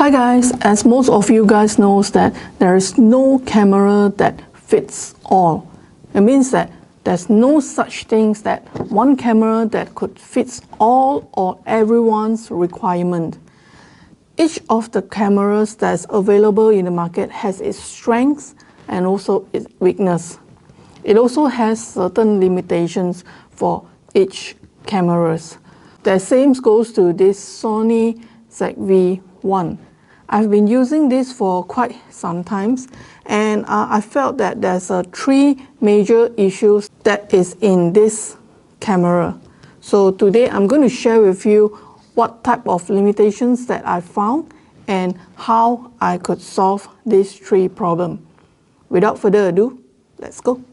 Hi guys, as most of you guys knows that there is no camera that fits all. It means that there's no such things that one camera that could fit all or everyone's requirement. Each of the cameras that's available in the market has its strengths and also its weakness. It also has certain limitations for each cameras. The same goes to this Sony ZV-1. I've been using this for quite some time, and I felt that there's three major issues that is in this camera. So today I'm going to share with you what type of limitations that I found and how I could solve these three problems. Without further ado, let's go.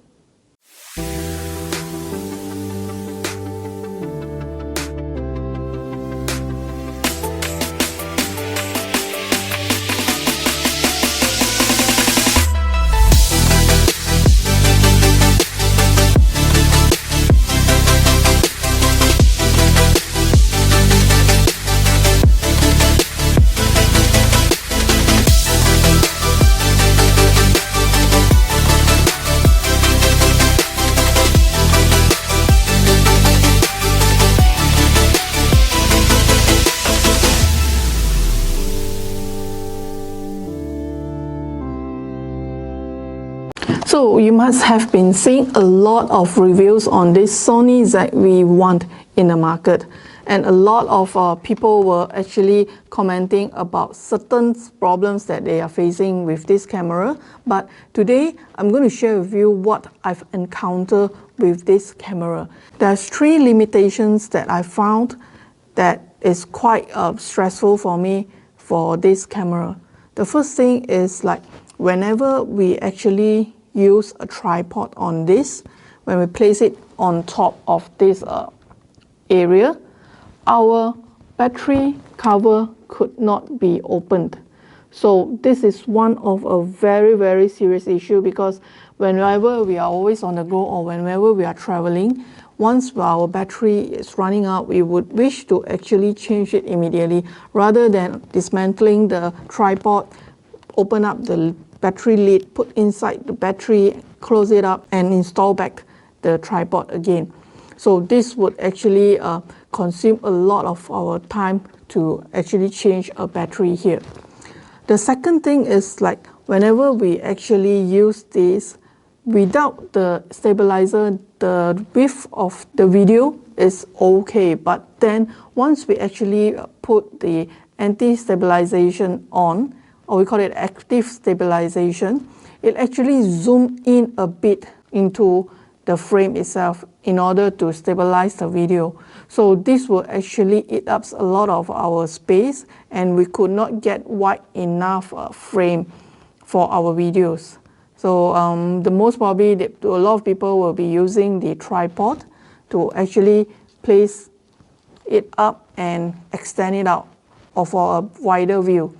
So you must have been seeing a lot of reviews on this Sony ZV-1 in the market, and a lot of people were actually commenting about certain problems that they are facing with this camera. But today I'm going to share with you what I've encountered with this camera. There's three limitations that I found that is quite stressful for me for this camera. The first thing is, like, whenever we actually use a tripod on this, when we place it on top of this area, our battery cover could not be opened. So this is one of a very serious issue, because whenever we are always on the go or whenever we are traveling, once our battery is running out, we would wish to actually change it immediately rather than dismantling the tripod, open up the battery lid, put inside the battery, close it up and install back the tripod again. So this would actually consume a lot of our time to actually change a battery here. The second thing is, like, whenever we actually use this without the stabilizer, the width of the video is okay, but then once we actually put the anti-stabilization on, or we call it active stabilization, it actually zooms in a bit into the frame itself in order to stabilize the video. So this will actually eat up a lot of our space, and we could not get wide enough frame for our videos. So the most probably a lot of people will be using the tripod to actually place it up and extend it out for a wider view.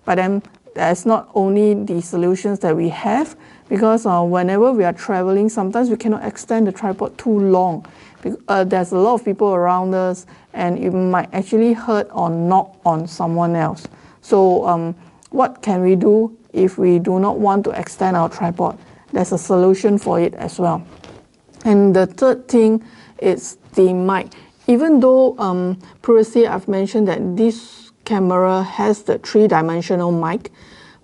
But then that's not only the solutions that we have, because whenever we are traveling, sometimes we cannot extend the tripod too long. There's a lot of people around us, and it might actually hurt or knock on someone else. So what can we do if we do not want to extend our tripod? There's a solution for it as well. And the third thing is the mic. Even though previously I've mentioned that this camera has the three-dimensional mic,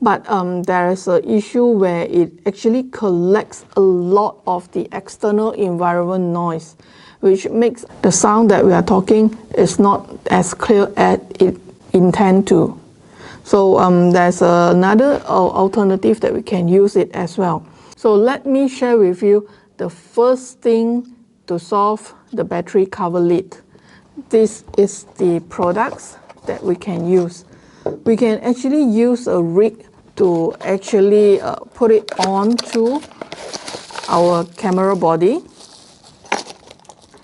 but there is an issue where it actually collects a lot of the external environment noise, which makes the sound that we are talking is not as clear as it intends to. So there's another alternative that we can use it as well. So let me share with you the first thing to solve the battery cover lid. This is the products that we can use. We can actually use a rig to actually put it on to our camera body,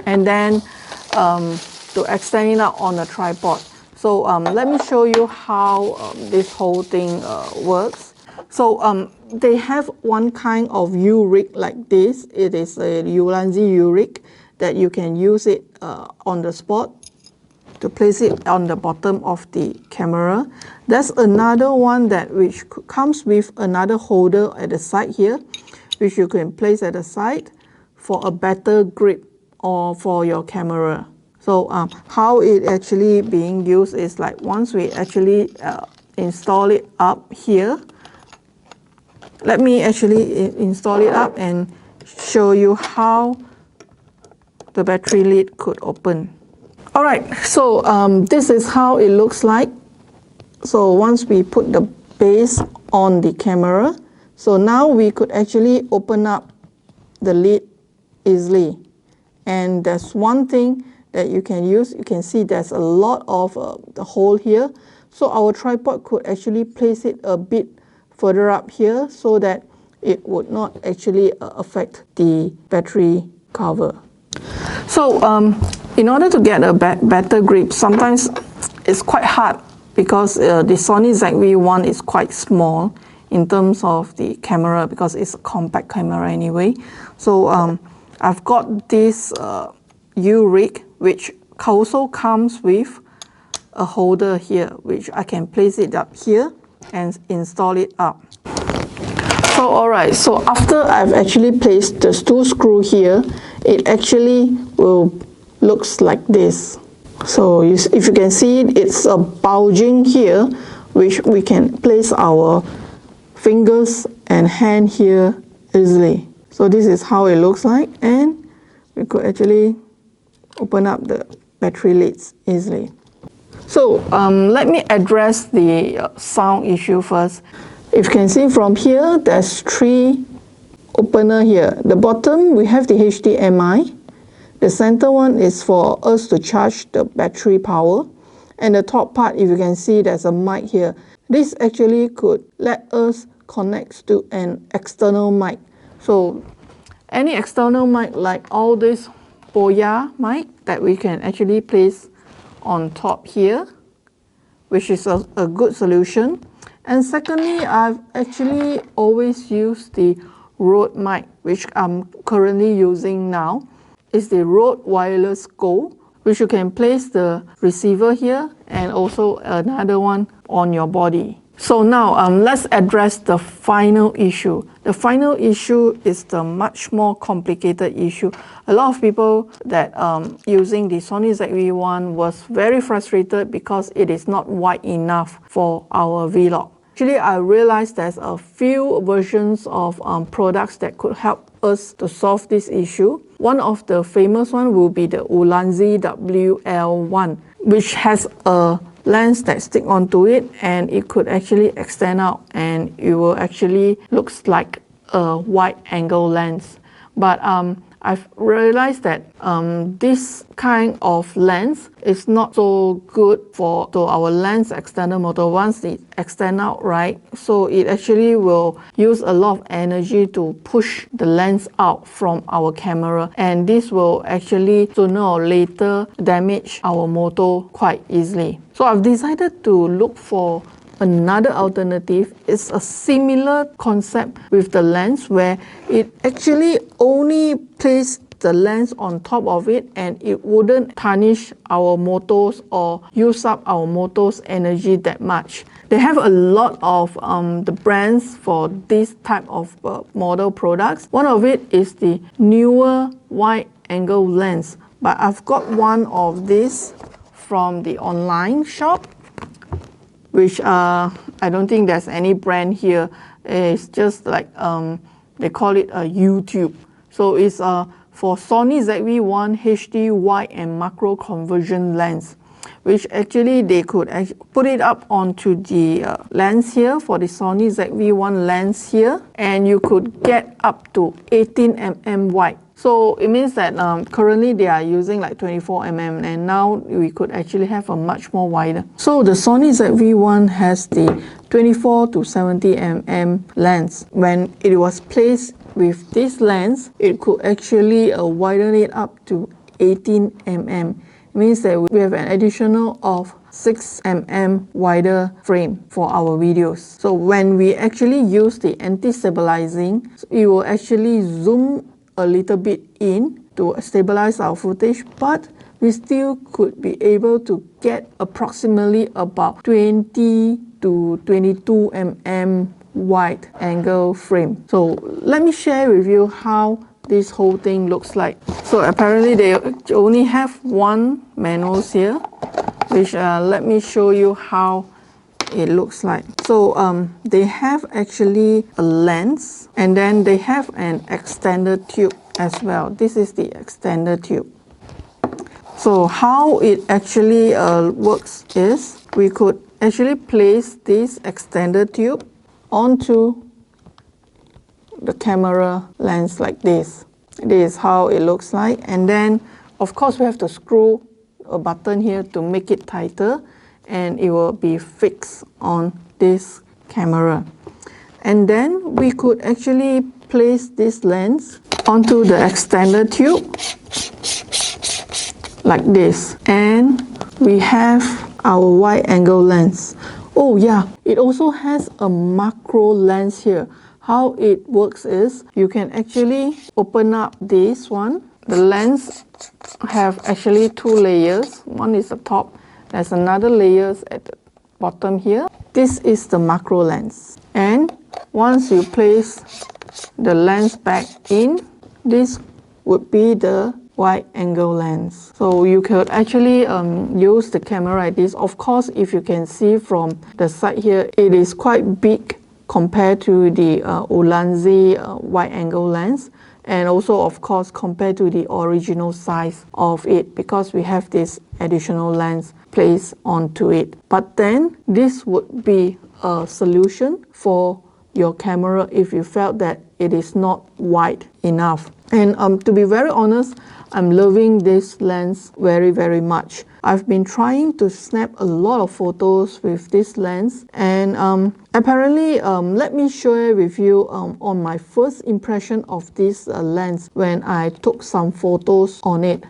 and then to extend it out on a tripod. So let me show you how this whole thing works. So they have one kind of U-rig like this. It is a Ulanzi U-rig that you can use it on the spot. to place it on the bottom of the camera. There's another one which comes with another holder at the side here, which you can place at the side for a better grip or for your camera. So how it actually being used is like once we actually install it up here. Let me actually install it up and show you how the battery lid could open. Alright, so this is how it looks like. So once we put the base on the camera, so now we could actually open up the lid easily. And there's one thing that you can use. You can see there's a lot of the hole here. So our tripod could actually place it a bit further up here so that it would not actually affect the battery cover. So in order to get a better grip, sometimes it's quite hard because the Sony ZV-1 is quite small in terms of the camera because it's a compact camera anyway. So I've got this U-rig which also comes with a holder here which I can place it up here and install it up. So alright, so after I've actually placed the two screws here, it actually will looks like this. So if you can see it, it's a bulging here which we can place our fingers and hand here easily. So this is how it looks like, and we could actually open up the battery lids easily. So let me address the sound issue first. If you can see from here, there's three opener here. The bottom we have the HDMI. The center one is for us to charge the battery power. And the top part, if you can see, there's a mic here. This actually could let us connect to an external mic. So any external mic like all this Boya mic that we can actually place on top here, which is a good solution. And secondly, I've actually always used the Rode mic, which I'm currently using now. It's the Rode Wireless Go, which you can place the receiver here and also another one on your body. So now let's address the final issue. The final issue is the much more complicated issue. A lot of people that using the Sony ZV-1 was very frustrated because it is not wide enough for our vlog. Actually, I realized there's a few versions of products that could help us to solve this issue. One of the famous one will be the Ulanzi WL1, which has a lens that stick onto it and it could actually extend out and it will actually looks like a wide angle lens. But I've realized that this kind of lens is not so good for our lens extender motor once it extend out, right? So it actually will use a lot of energy to push the lens out from our camera, and this will actually sooner or later damage our motor quite easily. So I've decided to look for another alternative. Is a similar concept with the lens where it actually only places the lens on top of it and it wouldn't tarnish our motors or use up our motors energy that much. They have a lot of the brands for this type of model products. One of it is the newer wide angle lens, but I've got one of this from the online shop, which I don't think there's any brand here. It's just like they call it a YouTube. So it's for Sony ZV-1 HD wide and macro conversion lens, which actually they could put it up onto the lens here for the Sony ZV-1 lens here, and you could get up to 18 mm wide. So it means that currently they are using like 24 mm, and now we could actually have a much more wider. So the Sony ZV-1 has the 24 to 70 mm lens. When it was placed with this lens, it could actually widen it up to 18 mm. It means that we have an additional of 6 mm wider frame for our videos. So when we actually use the anti-stabilizing, it will actually zoom a little bit in to stabilize our footage, but we still could be able to get approximately about 20 to 22 mm wide angle frame. So let me share with you how this whole thing looks like. So apparently they only have one manual here, which let me show you how it looks like. So they have actually a lens, and then they have an extender tube as well. This is the extender tube. So how it actually works is we could actually place this extender tube onto the camera lens like this. This is how it looks like, and then of course we have to screw a button here to make it tighter, and it will be fixed on this camera. And then we could actually place this lens onto the extender tube like this, and we have our wide angle lens. Oh yeah, it also has a macro lens here. How it works is you can actually open up this one. The lens have actually two layers. One is the top. There's another layer at the bottom here. This is the macro lens. And once you place the lens back in, this would be the wide angle lens. So you could actually use the camera like this. Of course, if you can see from the side here, it is quite big compared to the Ulanzi wide angle lens, and also of course compared to the original size of it, because we have this additional lens placed onto it. But then this would be a solution for your camera if you felt that it is not wide enough. And to be very honest, I'm loving this lens very much. I've been trying to snap a lot of photos with this lens, and apparently let me share with you on my first impression of this lens when I took some photos on it.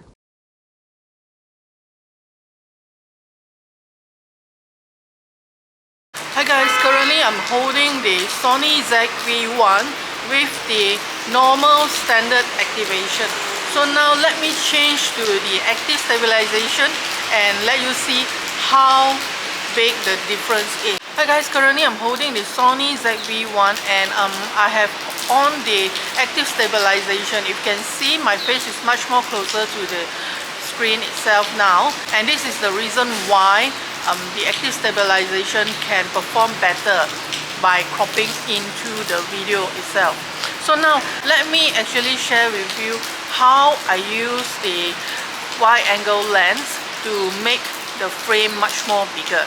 Hi guys, currently I'm holding the Sony ZV-1 with the normal standard activation. So now let me change to the active stabilization and let you see how big the difference is. Hi guys, currently I'm holding the Sony ZV-1 and I have on the active stabilization. You can see my face is much more closer to the screen itself now, and this is the reason why the active stabilization can perform better by cropping into the video itself. So now let me actually share with you how I use the wide angle lens to make the frame much more bigger.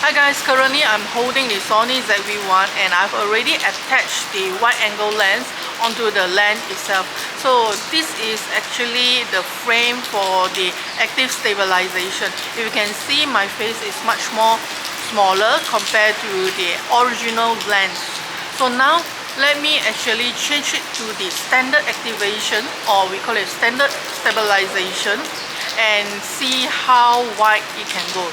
Hi guys, currently I'm holding the Sony ZV-1 and I've already attached the wide angle lens onto the lens itself. So this is actually the frame for the active stabilization. If you can see, my face is much more smaller compared to the original lens. So now let me actually change it to the standard activation, or we call it standard stabilization, and see how wide it can go.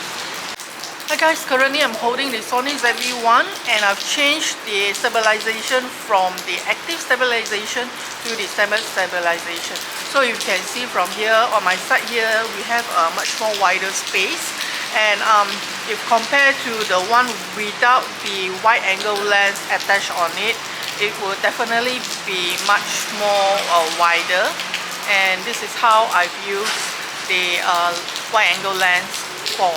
Hi guys, currently I'm holding the Sony ZV-1 and I've changed the stabilization from the active stabilization to the standard stabilization. So you can see from here on my side here, we have a much more wider space, and if compared to the one without the wide angle lens attached on it, it will definitely be much more wider, and this is how I've used the wide angle lens for.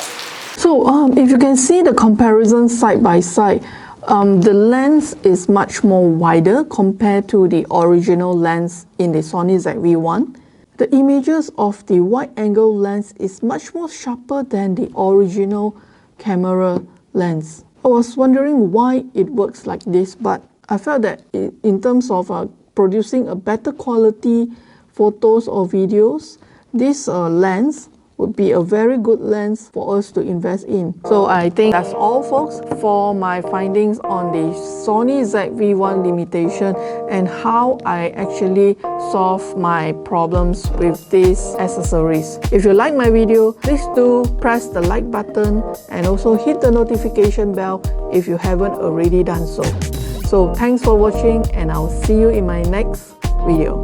So if you can see the comparison side by side, the lens is much more wider compared to the original lens in the Sony ZV-1. The images of the wide angle lens is much more sharper than the original camera lens. I was wondering why it works like this, but I felt that in terms of producing a better quality photos or videos, this lens would be a very good lens for us to invest in. So I think that's all folks for my findings on the Sony ZV-1 limitation and how I actually solve my problems with these accessories. If you like my video, please do press the like button and also hit the notification bell if you haven't already done so. So thanks for watching, and I'll see you in my next video.